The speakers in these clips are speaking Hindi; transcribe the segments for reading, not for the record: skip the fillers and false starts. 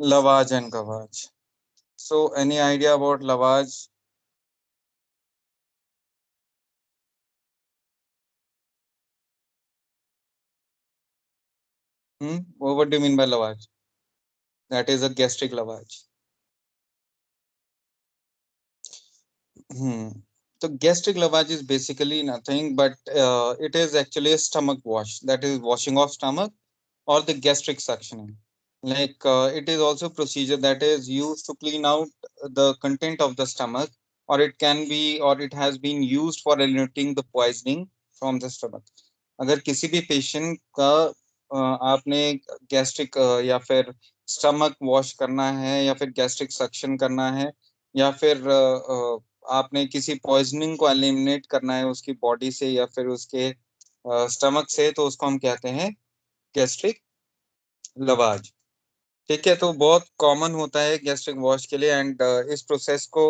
Lavage and Gavage. So, any idea about lavage? What do you mean by lavage? That is a gastric lavage. Hmm. So gastric lavage is basically nothing, but it is actually a stomach wash. That is washing of stomach or the gastric suctioning. Like it is also procedure that is used to clean out the content of the stomach, or it can be, or it has been used for eliminating the poisoning from the stomach. अगर किसी भी पेशेंट का आपने गैस्ट्रिक या फिर स्टमक वॉश करना है या फिर गैस्ट्रिक सक्शन करना है या फिर आपने किसी पॉइजनिंग को एलिमिनेट करना है उसकी बॉडी से या फिर उसके स्टमक से, तो उसको हम कहते हैं गैस्ट्रिक लवाज। ठीक है, तो बहुत कॉमन होता है गैस्ट्रिक वॉश के लिए, एंड इस प्रोसेस को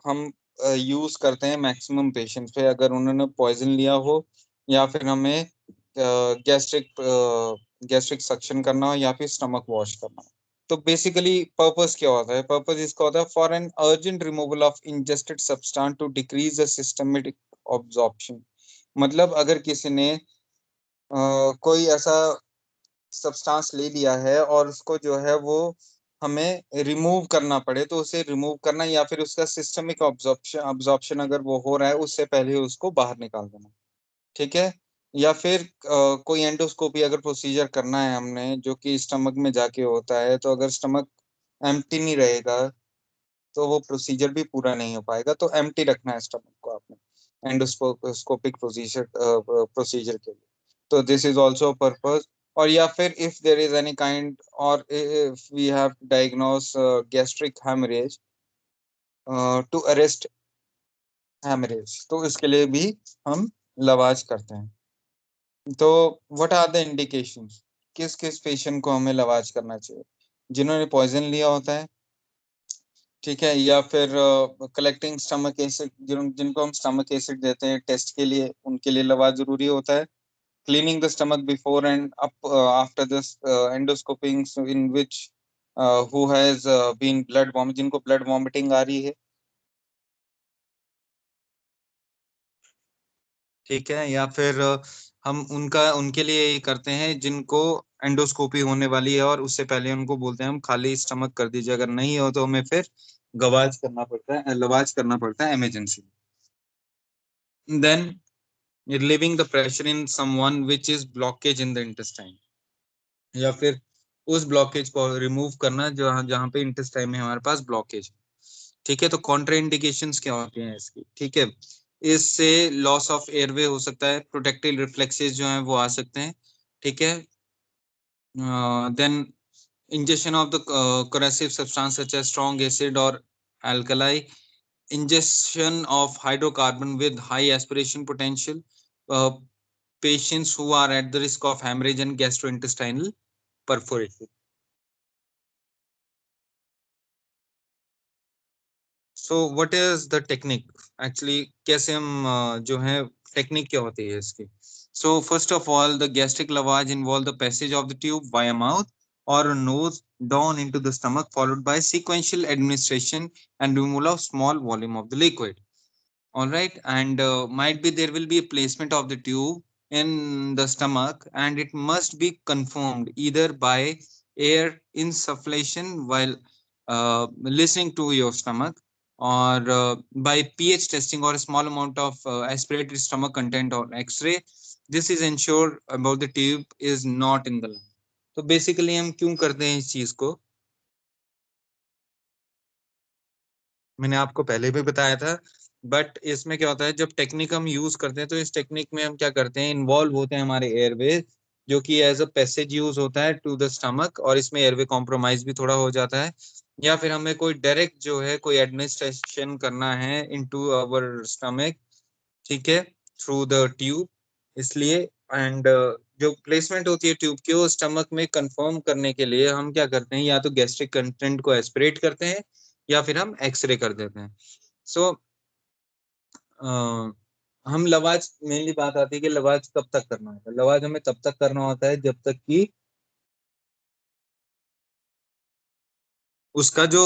हम यूज करते हैं मैक्सिमम पेशेंट्स पे अगर उन्होंने पॉइजन लिया हो या फिर हमें गैस्ट्रिक गैस्ट्रिक सक्शन करना हो या फिर स्टमक वॉश करना हो। तो बेसिकली पर्पस क्या होता है? पर्पस इसका होता है for an urgent removal of ingested substance to decrease the systematic absorption. मतलब अगर किसी ने कोई ऐसा सब्सटेंस ले लिया है और उसको जो है वो हमें रिमूव करना पड़े, तो उसे रिमूव करना या फिर उसका सिस्टमिक ऑब्जॉर्प्शन ऑब्जॉर्प्शन अगर वो हो रहा है उससे पहले उसको बाहर निकाल देना। ठीक है, या फिर कोई एंडोस्कोपी अगर प्रोसीजर करना है हमने जो कि स्टमक में जाके होता है, तो अगर स्टमक एम्प्टी नहीं रहेगा तो वो प्रोसीजर भी पूरा नहीं हो पाएगा। तो एम्प्टी रखना है स्टमक को आपने एंडोस्कोपिक प्रोसीजर प्रोसीजर के लिए। तो दिस इज ऑल्सो पर्पस। और या फिर if there is any kind और if we have diagnose gastric haemorrhage to arrest haemorrhage, तो इसके लिए भी हम लवाज करते हैं। तो व्हाट आर द इंडिकेशंस? किस किस पेशेंट को हमें लवाज करना चाहिए? जिन्होंने पॉइजन लिया होता है, ठीक है, या फिर कलेक्टिंग स्टमक एसिड, जिनको हम स्टमक एसिड देते हैं टेस्ट के लिए, उनके लिए लवा जरूरी होता है। Cleaning the stomach before and up after this endoscoping in which who has been blood vomit, जिनको ब्लड वॉमिटिंग आ रही है। ठीक है, या फिर हम उनका उनके लिए ये करते हैं जिनको एंडोस्कोपी होने वाली है और उससे पहले उनको बोलते हैं हम खाली स्टमक कर दीजिए, अगर नहीं हो तो हमें फिर गवाज करना पड़ता है, लवाज करना पड़ता है emergency. Then relieving the pressure in someone which is blockage in the intestine, या फिर उस ब्लॉकेज को रिमूव करना जहाँ जहाँ पे इंटेस्टाइन में हमारे पास ब्लॉकेज। ठीक है, तो कॉन्ट्राइंडिकेशंस क्या होती हैं इसकी? ठीक है, इससे लॉस ऑफ एयरवे हो सकता है, प्रोटेक्टिव रिफ्लेक्सेस जो हैं वो आ सकते हैं। ठीक है, then ingestion of the corrosive substance such as strong acid or alkali, ingestion of hydrocarbon with high aspiration potential, uh, patients who are at the risk of hemorrhage and gastrointestinal perforation. So what is the technique? Actually कैसे हम जो है टेक्निक क्या होती है इसकी? So first of all, the gastric lavage involve the passage of the tube via mouth or nose down into the stomach, followed by sequential administration and removal of small volume of the liquid. All right, and might be there will be a placement of the tube in the stomach, and it must be confirmed either by air insufflation while listening to your stomach, or by pH testing or a small amount of aspirated stomach content or X-ray. This is ensure about the tube is not in the lung. तो बेसिकली हम क्यों करते हैं इस चीज को? मैंने आपको पहले भी बताया था, बट इसमें क्या होता है जब टेक्निक हम यूज करते हैं तो इस टेक्निक में हम क्या करते हैं, इन्वॉल्व होते हैं हमारे एयरवे जो कि एज अ पैसेज यूज होता है टू द स्टमक, और इसमें एयरवे कॉम्प्रोमाइज भी थोड़ा हो जाता है। या फिर हमें कोई डायरेक्ट जो है कोई एडमिनिस्ट्रेशन करना है इनटू आवर स्टमक, ठीक है, थ्रू द ट्यूब, इसलिए। एंड जो प्लेसमेंट होती है ट्यूब की वो स्टमक में कंफर्म करने के लिए हम क्या करते हैं, या तो गैस्ट्रिक कंटेंट को एस्पिरेट करते हैं या फिर हम एक्सरे कर देते हैं। सो हम लवाज, मेनली बात आती है कि लवाज कब तक करना होता है। लवाज हमें तब तक करना होता है जब तक कि उसका जो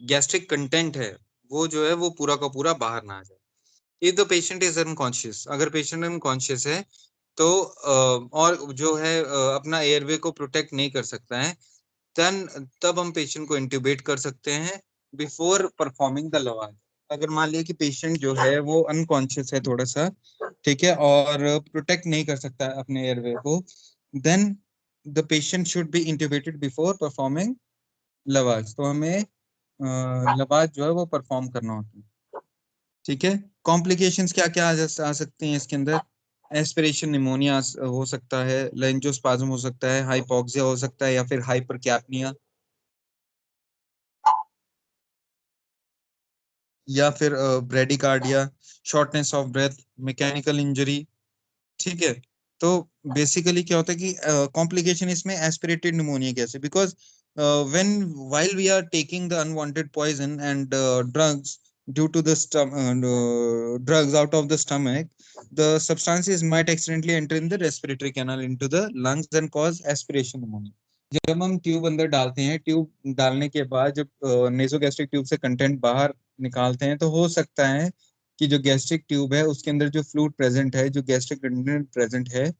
गैस्ट्रिक कंटेंट है वो जो है वो पूरा का पूरा बाहर ना आ जाए। If the patient is unconscious, अगर पेशेंट अनकॉन्शियस है तो और जो है अपना एयरवे को प्रोटेक्ट नहीं कर सकता है, देन तब हम पेशेंट को इंट्यूबेट कर सकते हैं बिफोर परफॉर्मिंग द लवाज। अगर मान लिया कि पेशेंट जो है वो अनकॉन्शियस है थोड़ा सा, ठीक है, और प्रोटेक्ट नहीं कर सकता है अपने एयरवे को, then the patient should be intubated before performing lavage. तो हमें लवाज जो है वो परफॉर्म करना होता है। ठीक है, कॉम्प्लिकेशंस क्या क्या आ सकती हैं इसके अंदर? एस्पिरेशन निमोनिया हो सकता है, लेंजोस्पाज्म हो सकता है, हाइपोक्सिया हो सकता है, या फिर हाइपरकैप्निया, या फिर bradycardia, shortness of breath, mechanical injury. ठीक है, तो बेसिकली क्या होता है कि कॉम्प्लिकेशन इसमें एस्पिरेटेड निमोनिया कैसे, because when while we are taking the unwanted poison and drugs due to the drugs out of the stomach, the substances might accidentally enter in the respiratory canal into the lungs and cause aspiration pneumonia। जब हम ट्यूब अंदर डालते हैं, ट्यूब डालने के बाद जब नेसोगैस्ट्रिक ट्यूब से कंटेंट बाहर निकालते हैं, तो हो सकता है कि जो गैस्ट्रिक ट्यूब है उसके अंदर जो फ्लूइड प्रेजेंट है, जो गैस्ट्रिक कंटेंट प्रेजेंट है,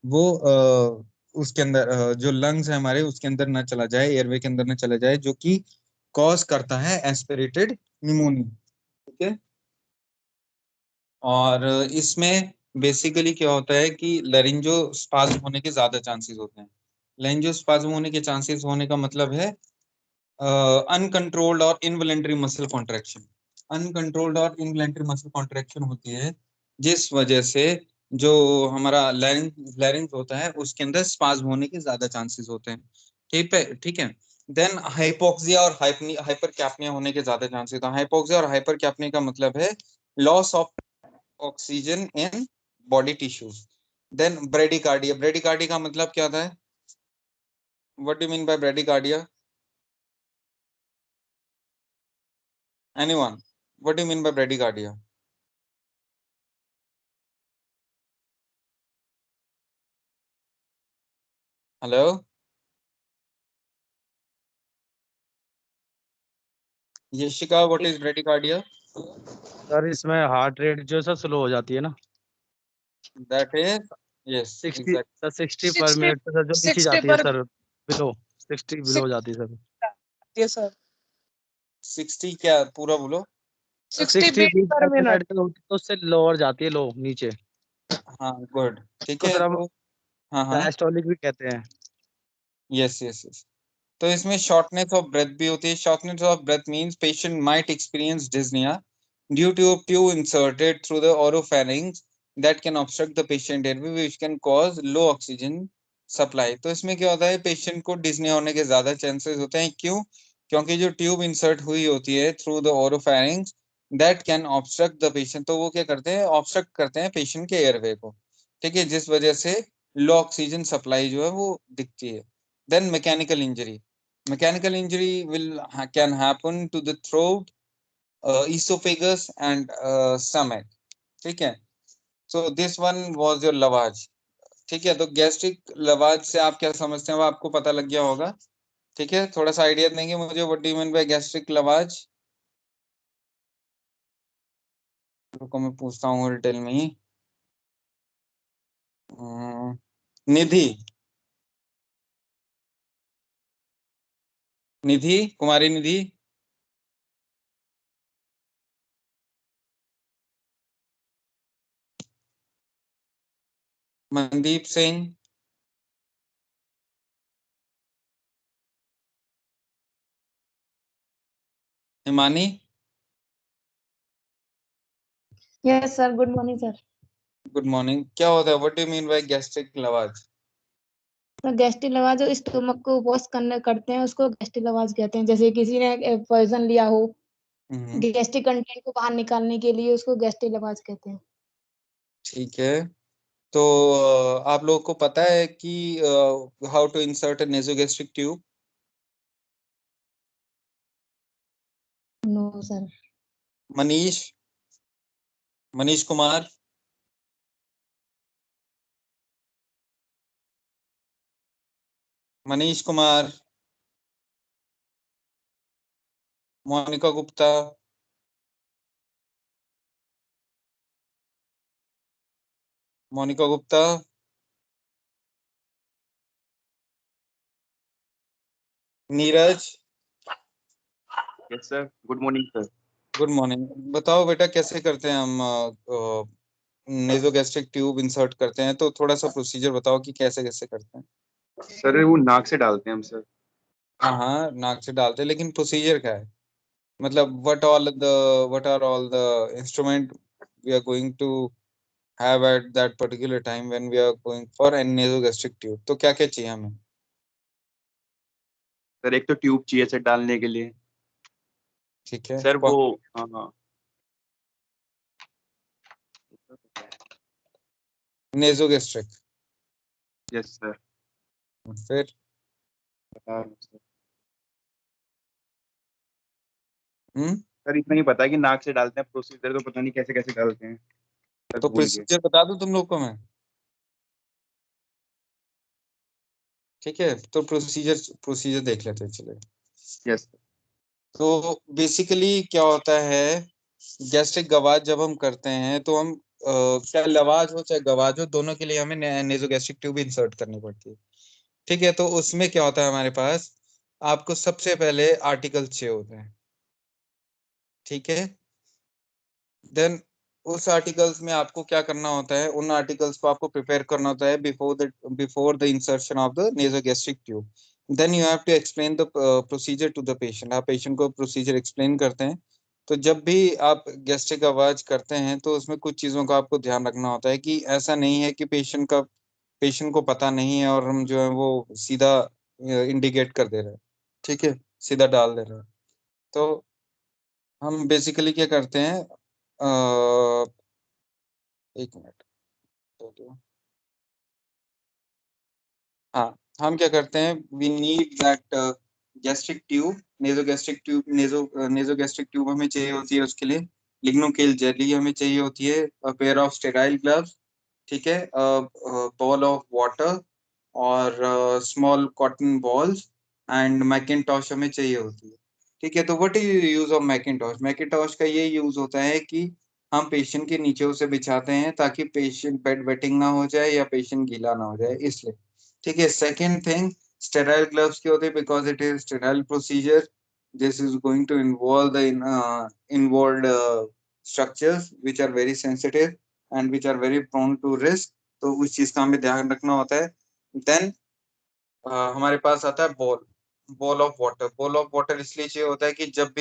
वो उसके अंदर जो लंग्स है हमारे उसके अंदर ना चला जाए, एयरवे के अंदर ना चला जाए, जो कि कॉज करता है एस्पिरेटेड निमोनिया। ठीक है, और इसमें बेसिकली क्या होता है कि लैरिंजोस्पाज्म होने के ज्यादा चांसेस होते हैं। लैरिंजोस्पाज्म होने के चांसेस होने का मतलब है अनकंट्रोल्ड और इनवॉलेंटरी मसल कॉन्ट्रैक्शन। अनकंट्रोल्ड और इनवॉलेंटरी मसल कॉन्ट्रैक्शन होती है जिस वजह से जो हमारा लैरिंज होता है उसके अंदर स्पाज्म होने के ज्यादा चांसेस होते हैं। ठीक है, ठीक है। देन हाइपोक्सिया और हाइपरकैप्निया होने के ज्यादा चांसेस होते हैं। हाइपोक्सिया और हाइपरकैप्निया का मतलब है loss of oxygen in body tissues. Then bradycardia, bradycardia का मतलब क्या होता है? What do mean by bradycardia? Anyone? What do mean by bradycardia? Hello Yashika, what is bradycardia? Sir इसमें हार्ट रेट जो है सर स्लो हो जाती है ना। That is, yes 60 exact. Sir 60 पर 60 मिनट सर जो नीचे 60 जाती है पर सर, बिलो 60 बिलो हो जाती है सर। ये सर 60 क्या, पूरा बोलो। 60 60 बीट बीट पर पर मिनट। मिनट तो उससे लोअर जाती है, लो नीचे। हाँ गुड, ठीक तो है, सर हम तो हाँ हाँ, डायस्टोलिक भी कहते हैं। Yes yes yes. तो इसमें शॉर्टनेस ऑफ ब्रेथ भी होती है। Shortness of breath means patient might experience dyspnea due to a tube inserted through the oropharynx that can obstruct the patient airway which can cause low oxygen supply। तो इसमें क्या होता है, पेशेंट को डिस्निया होने के ज्यादा चांसेस होते हैं। क्यों? क्योंकि जो ट्यूब इंसर्ट हुई होती है through the oropharynx, that can obstruct the patient. तो वो क्या करते हैं, ऑब्स्ट्रक्ट करते हैं पेशेंट के एयरवे को। ठीक है, जिस वजह से लो ऑक्सीजन सप्लाई जो है वो दिखती है। Then mechanical injury. Mechanical injury can happen to the throat, esophagus, and stomach. ठीक है, so this one was your लवाज। ठीक है, तो गैस्ट्रिक लवाज से आप क्या समझते हैं वो आपको पता लग गया होगा। ठीक है, थोड़ा सा आइडिया देंगे मुझे, what do you mean by gastric lavage? रुको मैं पूछता हूँ डिटेल में ही। Nidhi, Nidhi, Kumari Nidhi. Mandeep Singh. Himani. Yes sir, good morning sir. Good morning. क्या होता है, what do you mean by gastric lavage? तो गैस्ट्रिक लवाज जो स्टोमक को वॉश करने करते हैं उसको गैस्ट्रिक लवाज कहते हैं। जैसे किसी ने पॉइजन लिया हो, हम्म, गैस्ट्रिक कंटेंट को बाहर निकालने के लिए उसको गैस्ट्रिक लवाज कहते हैं। ठीक है। तो आप लोगों को पता है कि how to insert a nasogastric tube? No sir. Manish, Manish Kumar. Manish Kumar. Monika Gupta, Monika Gupta, Neeraj, yes sir, good morning sir. Good morning. बताओ बेटा कैसे करते हैं हम नेजोगैस्ट्रिक ट्यूब इंसर्ट करते हैं, तो थोड़ा सा प्रोसीजर बताओ कि कैसे कैसे करते हैं। सर वो नाक से डालते हैं हम सर। हाँ हाँ, नाक से डालते हैं, लेकिन प्रोसीजर क्या है? मतलब what are all the instrument we are going to have at that particular time when we are going for a nasogastric tube? तो क्या क्या चाहिए हमें? सर एक तो ट्यूब चाहिए सर डालने के लिए। ठीक है, सर वो हाँ हाँ नेजोगैस्ट्रिक। यस सर, फिर बता रहा हूँ सर। हम्म सर इतना ही पता है कि नाक से डालते हैं, प्रोसीजर तो पता नहीं कैसे कैसे डालते हैं सर, तो भूल गए। प्रोसीजर बता दूं तुम लोग को मैं? ठीक है, तो प्रोसीजर प्रोसीजर देख लेते हैं, चलिए। यस तो बेसिकली क्या होता है, गैस्ट्रिक गवाज जब हम करते हैं तो हम चाहे लवाज हो चाहे गवाज हो, दोनों के लिए हमें नेजोगैस्ट्रिक ट्यूब इंसर्ट करनी पड़ती है। ठीक है, तो उसमें क्या होता है हमारे पास, आपको सबसे पहले आर्टिकल चाहिए होते हैं। ठीक है, देन उस आर्टिकल्स में आपको क्या करना होता है, उन आर्टिकल्स को आपको प्रिपेयर करना होता है before the insertion of the nasogastric tube. Then you have to explain the procedure to the patient. आप पेशेंट को प्रोसीजर एक्सप्लेन करते हैं। तो जब भी आप गैस्ट्रिक आवाज करते हैं तो उसमें कुछ चीज़ों का आपको ध्यान रखना होता है कि ऐसा नहीं है कि पेशेंट को पता नहीं है और हम जो है वो सीधा इंडिकेट कर दे रहे हैं। ठीक है, सीधा डाल दे रहे हैं। तो हम बेसिकली क्या करते हैं, एक मिनट दो दो। हाँ, हम क्या करते हैं, we need that gastric tube, nasogastric tube हमें चाहिए होती है। उसके लिए लिग्नोकेल जेली हमें चाहिए होती है, a pair of sterile gloves, ठीक है, बॉल ऑफ वाटर और small cotton balls and Macintosh हमें चाहिए होती है। ठीक है, तो what is use of Macintosh? Macintosh का ये यूज होता है कि हम पेशेंट के नीचे उसे बिछाते हैं ताकि पेशेंट बेड वेटिंग ना हो जाए या पेशेंट गीला ना हो जाए, इसलिए। ठीक है, सेकेंड थिंग, स्टेराइल ग्लव्स क्यों होते हैं? Because it is sterile procedure, this is going to involve the involved structures which are very sensitive and which are very prone to risk, तो उस चीज का हमें ध्यान रखना होता है। देन हमारे पास आता है ball of water. Ball of water इसलिए चाहिए होता है कि जब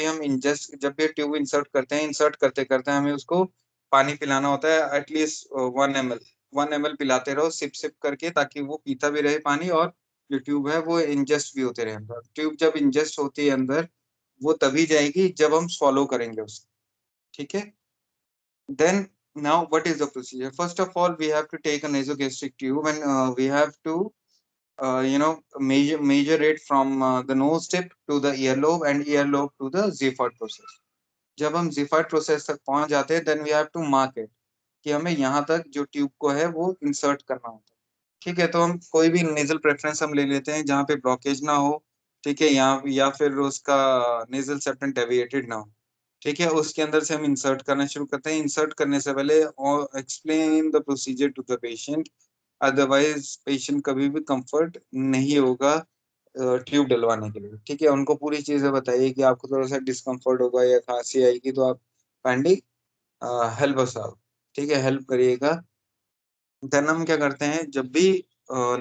भी ट्यूब इंसर्ट करते हैं, इंसर्ट करते करते हमें उसको पानी पिलाना होता है, एटलीस्ट 1 ml। 1 ml पिलाते रहो सिप सिप करके, ताकि वो पीता भी रहे पानी और जो ट्यूब है वो इंजेस्ट भी होते रहे अंदर। ट्यूब जब इंजेस्ट होती है अंदर, वो तभी जाएगी जब हम swallow करेंगे उसे। ठीक है, then now what is the procedure? First of all, we have to take a nasogastric tube and we have to measure it from the nose tip to the earlobe and earlobe to the Ziffert process. जब हम Ziffert process तक पहुंच जाते हैं, then we have to mark it कि हमें यहाँ तक जो ट्यूब को है वो इंसर्ट करना होता है। ठीक है, तो हम कोई भी नेजल प्रेफरेंस हम ले लेते हैं जहाँ पे ब्लॉकेज ना हो। ठीक है, यहाँ या फिर उसका नेजल सेप्टम डेविएटेड ना हो। ठीक है, उसके अंदर से हम इंसर्ट करना शुरू करते हैं। इंसर्ट करने से पहले explain the procedure to the patient, otherwise patient कभी भी कंफर्ट नहीं होगा ट्यूब डलवाने के लिए। ठीक है, उनको पूरी चीजें बताइए कि आपको थोड़ा सा डिस्कम्फर्ट होगा या खांसी आएगी तो आप काइंडली हेल्प अस आउट। ठीक है, हेल्प करिएगा। देन हम क्या करते हैं, जब भी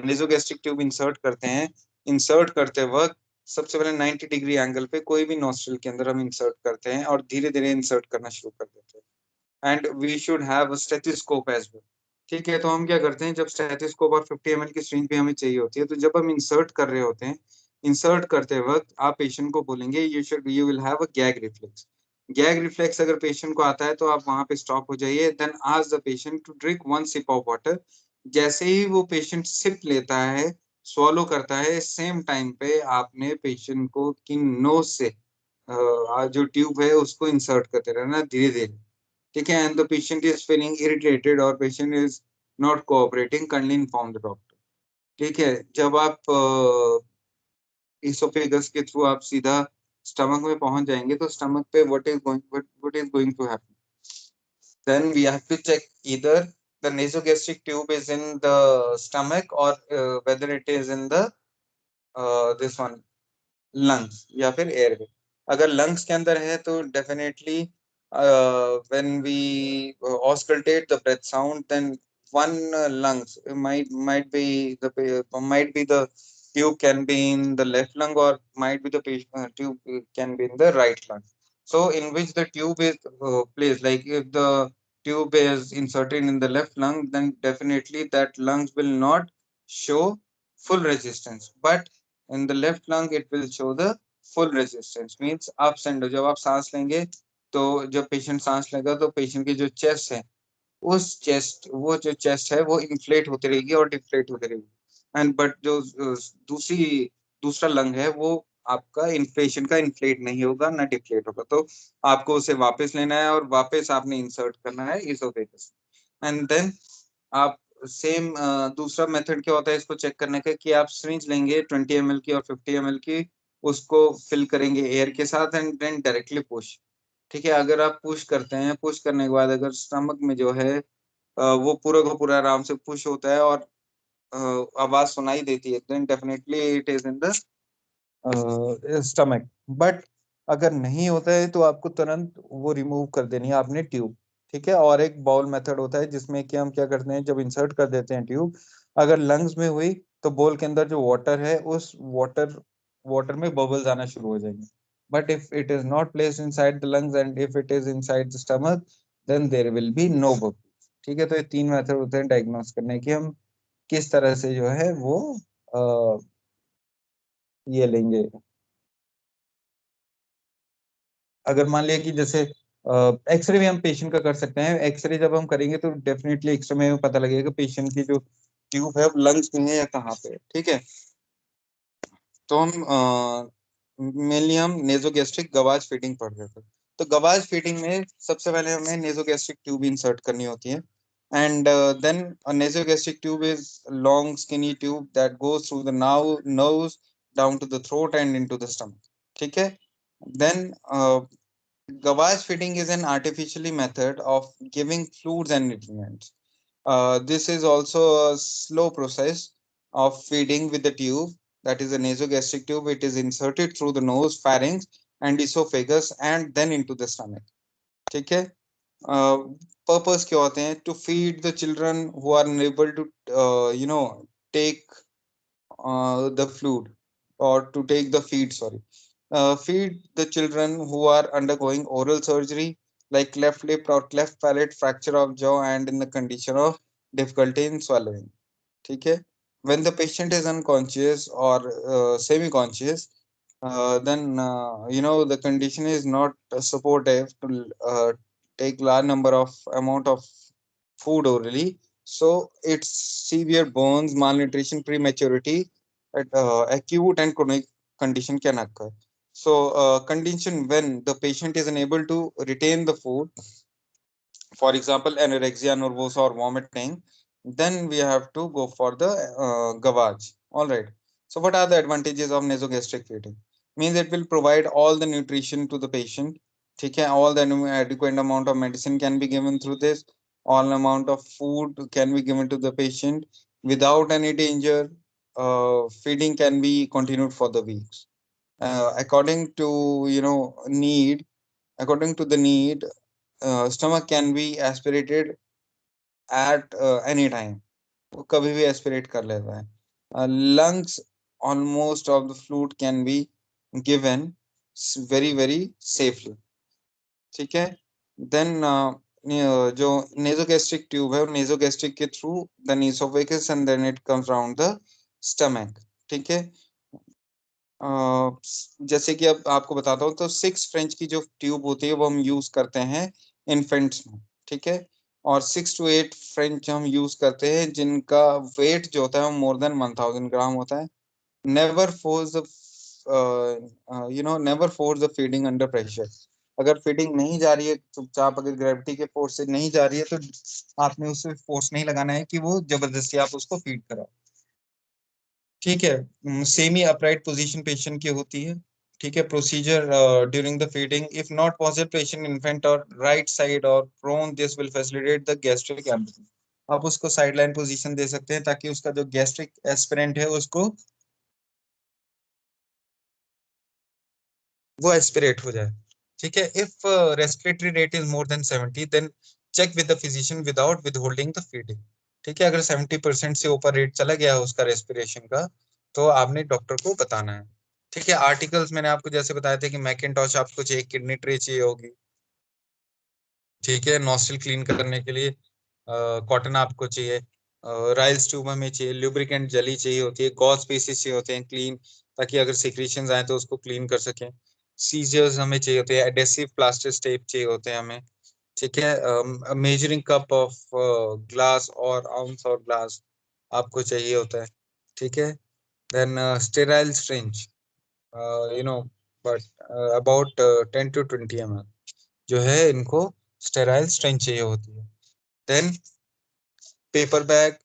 नेजोगैस्ट्रिक ट्यूब इंसर्ट करते हैं, इंसर्ट करते वक्त सबसे पहले 90 डिग्री एंगल पे कोई भी नॉस्ट्रल के अंदर हम इंसर्ट करते हैं और धीरे धीरे इंसर्ट करना शुरू कर देते हैं। And we should have a stethoscope as well. ठीक है, तो हम क्या करते हैं, जब स्टेथोस्कोप और 50 ml की स्ट्रिंग पे हमें चाहिए होती है, तो जब हम इंसर्ट कर रहे होते हैं, इंसर्ट करते वक्त आप पेशेंट को बोलेंगे you will have a gag reflex. Gag reflex अगर पेशेंट को आता है तो आप वहां पे स्टॉप हो जाइए। Then ask the patient to drink 1 sip of water. जैसे ही वो पेशेंट सिप लेता है, swallow करता है, सेम टाइम पे आपने पेशेंट को की नोज से जो ट्यूब है उसको इंसर्ट करते रहना धीरे धीरे। ठीक है, and the patient is feeling irritated और patient is not cooperating, kindly inform the doctor. ठीक है, जब आप इसोफेगस के थ्रू आप सीधा स्टमक में पहुंच जाएंगे तो स्टमक पे what is going to happen? Then we have to check either the nasogastric tube is in the stomach or whether it is in the this one lungs या फिर airway. अगर lungs के अंदर है तो definitely when we auscultate the breath sound, then one lungs might be the tube can be in the left lung, or might be the tube can be in the right lung. So in which the tube is placed, like if the tube is inserted in the left lung, then definitely that lungs will not show full resistance, but in the left lung it will show the full resistance. Means ups and downs. जब आप सांस लेंगे तो जब पेशेंट सांस लेगा तो पेशेंट की जो चेस्ट है वो जो चेस्ट है वो इन्फ्लेट होती रहेगी और डिफ्लेट होती रहेगी, एंड बट जो दूसरा लंग है वो आपका इन्फ्लेशन का इन्फ्लेट नहीं होगा ना डिफ्लेट होगा, तो आपको उसे वापस लेना है और वापस आपने इंसर्ट करना है इसोफेगस, एंड देन आप सेम दूसरा मेथड क्या होता है इसको चेक करने का कि आप सिरिंज लेंगे 20 ml की और 50 ml की, उसको फिल करेंगे एयर के साथ एंड देन डायरेक्टली पुश। ठीक है, अगर आप पुश करते हैं, पुश करने के बाद अगर स्टमक में जो है वो पूरा का पूरा आराम से पुश होता है और आवाज सुनाई देती है, then definitely it is in the stomach. But अगर नहीं होता है तो आपको तुरंत वो रिमूव कर देनी है आपने ट्यूब। ठीक है, और एक बाउल मेथड होता है जिसमें कि हम क्या करते हैं, जब इंसर्ट कर देते हैं ट्यूब, अगर लंग्स में हुई तो बोल के अंदर जो वाटर है उस वाटर में बबल्स आना शुरू हो जाएंगे। But if it is not placed inside the lungs and if it is inside the stomach, then there will be no bubble. ठीक है, तो ये 3 मेथड होते हैं डायग्नोस करने के, हम किस तरह से जो है वो ये लेंगे। अगर मान लिया कि जैसे एक्सरे भी हम पेशेंट का कर सकते हैं, एक्सरे जब हम करेंगे तो डेफिनेटली एक्सरे में पता लगेगा पेशेंट की जो ट्यूब है लंग्स में है या कहाँ पे है। ठीक है, तो हम मेनली हम नेजोगैस्ट्रिक गवाज फीडिंग पढ़ रहे थे। तो गवाज फीडिंग में सबसे पहले हमें नेजोगैस्ट्रिक ट्यूब इंसर्ट करनी होती है, and then a nasogastric tube is long skinny tube that goes through the nose down to the throat and into the stomach. ठीक है, then gavage feeding is an artificially method of giving fluids and nutrients. This is also a slow process of feeding with the tube, that is a nasogastric tube. It is inserted through the nose, pharynx and esophagus and then into the stomach. ठीक है, पर्पस क्या होते हैं, to feed the children who are unable to take the fluid or to take the feed, feed the children who are undergoing oral surgery like cleft lip or cleft palate, fracture of jaw and in the condition of difficulty in swallowing. ठीक है, when the patient is unconscious or semi conscious, then the condition is not supportive to take large number of amount of food orally, so it's severe burns, malnutrition, prematurity, acute and chronic condition can occur. So condition when the patient is unable to retain the food, for example anorexia nervosa or vomiting, then we have to go for the gavage. All right, so what are the advantages of nasogastric feeding? Means it will provide all the nutrition to the patient. ठीक है, all the adequate amount of medicine can be given through this, all amount of food can be given to the patient without any danger. Feeding can be continued for the weeks according to need. According to the need, stomach can be aspirated at any time, वो कभी भी एस्पिरेट कर लेता है। lungs, almost of the fluid can be given very very safely. ठीक है, then जो नेजोगैस्ट्रिक ट्यूब है, नेजोगैस्ट्रिक के through the esophagus and then it comes around the stomach. ठीक है, जैसे कि अब आपको बताता हूँ, तो 6 फ्रेंच की जो ट्यूब होती है वो हम यूज करते हैं इन्फेंट्स में। ठीक है, और 6 to 8 फ्रेंच हम यूज करते हैं जिनका वेट जो होता है वो मोर देन 1000 ग्राम होता है। Never force never force the feeding under pressure. अगर फीडिंग नहीं जा रही है चुपचाप, अगर ग्रेविटी के फोर्स से नहीं जा रही है तो आपने उससे फोर्स नहीं लगाना है कि वो जबरदस्ती आप उसको फीड कराओ। ठीक है, सेमी अपराइट पोजीशन पेशेंट की होती है, ठीक है, procedure during the feeding if not possible patient infant और राइट साइड और prone this will facilitate the gastric empty. आप उसको साइडलाइन पोजीशन दे सकते हैं ताकि उसका जो गैस्ट्रिक एस्पिरेंट है उसको वो एस्पिरेट हो जाए। ठीक है, if respiratory rate is more than 70 then check with the physician without withholding the feeding. ठीक है, अगर 70% से ऊपर रेट चला गया उसका रेस्पिरेशन का तो आपने डॉक्टर को बताना है। ठीक है, आर्टिकल्स मैंने आपको जैसे बताया था कि मैकिन्टॉश आपको चाहिए, किडनी ट्रे चाहिए होगी। ठीक है, नॉस्ट्रिल क्लीन करने के लिए कॉटन आपको चाहिए, राइल्स ट्यूब हमें चाहिए, लुब्रिकेंट जेली चाहिए होती है, गॉज स्पेसिस चाहिए होते हैं क्लीन, ताकि अगर सिक्रीशंस आए तो उसको क्लीन कर सकें। सीजर्स हमें चाहिए होते हैं, एडेसिव प्लास्टर टेप चाहिए होते हैं हमें। ठीक है, मेजरिंग कप ऑफ ग्लास और आउंस और ग्लास आपको चाहिए होता है। ठीक है, then sterile strange you know but about 10 to 20 ml जो है इनको स्टेराइल स्ट्रेंज चाहिए होती है। देन पेपर बैग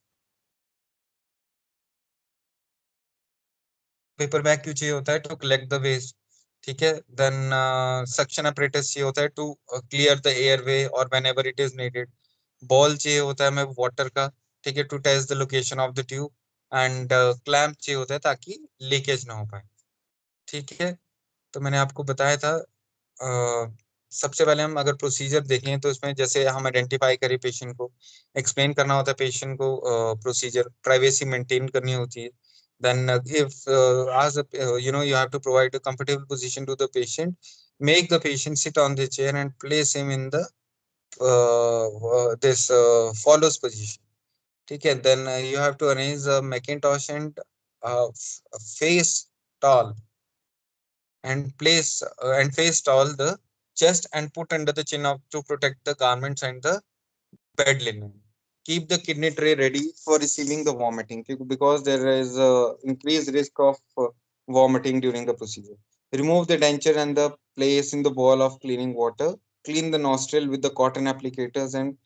क्यों चाहिए होता है? To collect the waste. ठीक है, देन सक्शन अपरेटस चाहिए होता है टू क्लियर द एयरवे और whenever it is needed. Bowl चाहिए होता है हमें वाटर का। ठीक है, to test the location of the tube and clamp चाहिए होता है ताकि लीकेज ना हो पाए। ठीक है, तो मैंने आपको बताया था सबसे पहले हम अगर प्रोसीजर देखें तो इसमें जैसे हम आइडेंटिफाई करें पेशेंट को, एक्सप्लेन करना होता है पेशेंट को प्रोसीजर, प्राइवेसी मेंटेन करनी होती है। then if as a, you have to provide a comfortable position to the patient, make the patient sit on the chair and place him in the this follows position. ठीक है, then you have to arrange a Macintosh and face tall and place and face tall the chest and put under the chin of to protect the garments and the bed linen. Keep the kidney tray ready for receiving the vomiting because there is increased risk of vomiting during the procedure. Remove the denture and the place in the bowl of cleaning water. Clean the nostril with the cotton applicators and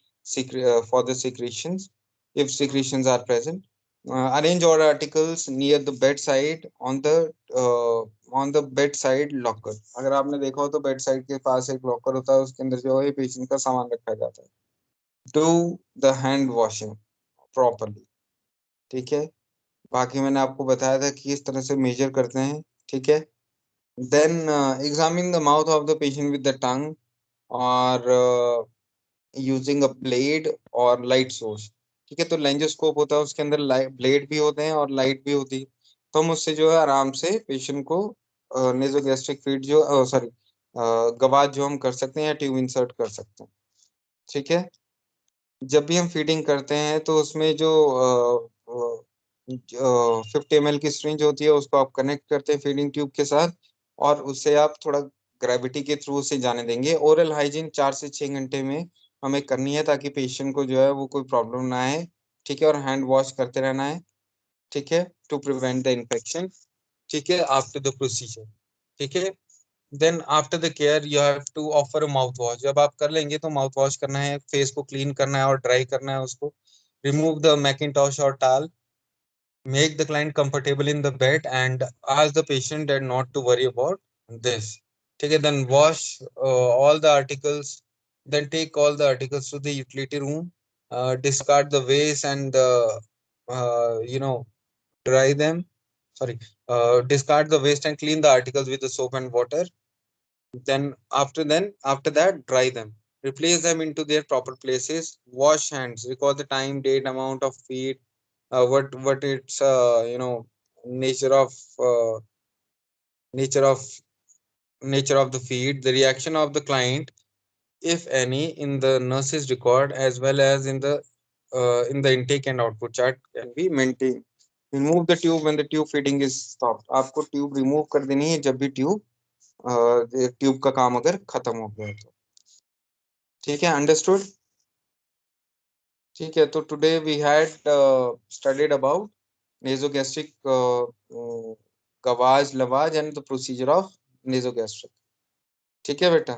for the secretions if secretions are present. Arrange all articles near the bedside on the bedside locker. अगर आपने देखा हो तो bedside के पास एक locker होता है, उसके अंदर जो है पेशेंट का सामान रखा जाता है। Do the hand washing properly. ठीक है, बाकी मैंने आपको बताया था कि किस तरह से मेजर करते हैं। ठीक है, then examine the mouth of the patient with the tongue or using a blade or light source. ठीक है, तो लेंजोस्कोप होता है, उसके अंदर ब्लेड भी होते हैं और लाइट भी होती है, तो हम उससे जो है आराम से पेशेंट को नेजोगैस्ट्रिक फीड जो सॉरी गवाज जो हम कर सकते हैं या ट्यूब इंसर्ट कर सकते हैं। ठीक है, जब भी हम फीडिंग करते हैं तो उसमें जो 50 ml की सिरिंज होती है उसको आप कनेक्ट करते हैं फीडिंग ट्यूब के साथ और उससे आप थोड़ा ग्रेविटी के थ्रू उसे जाने देंगे। ओरल हाइजीन 4 से 6 घंटे में हमें करनी है ताकि पेशेंट को जो है वो कोई प्रॉब्लम ना आए। ठीक है, और हैंड वॉश करते रहना है। ठीक है, टू प्रिवेंट द इन्फेक्शन। ठीक है, आफ्टर द प्रोसीजर। ठीक है, then after the care you have to offer a mouth wash. जब आप कर लेंगे तो माउथ वॉश करना है, फेस को क्लीन करना है और ड्राई करना है उसको। रिमूव द मैकिन्टॉश और टाल। Make the client comfortable in the bed and ask the patient that not to worry about this. Okay, then wash all the articles, then take all the articles to the utility room, discard the waste and dry them. Sorry, discard the waste and clean the articles with the soap and water. Then after that, dry them. Replace them into their proper places. Wash hands. Record the time, date, amount of feed, what its nature of uh, nature of nature of the feed, the reaction of the client, if any, in the nurse's record as well as in the intake and output chart can be maintained. Remove the tube when the tube feeding is stopped. आपको ट्यूब रिमूव कर देनी है जब भी ट्यूब का काम अगर खत्म हो गया तो। ठीक है, अंडरस्टूड। ठीक है, तो today we had studied about nasogastric gavage lavage and the procedure of nasogastric. ठीक है बेटा।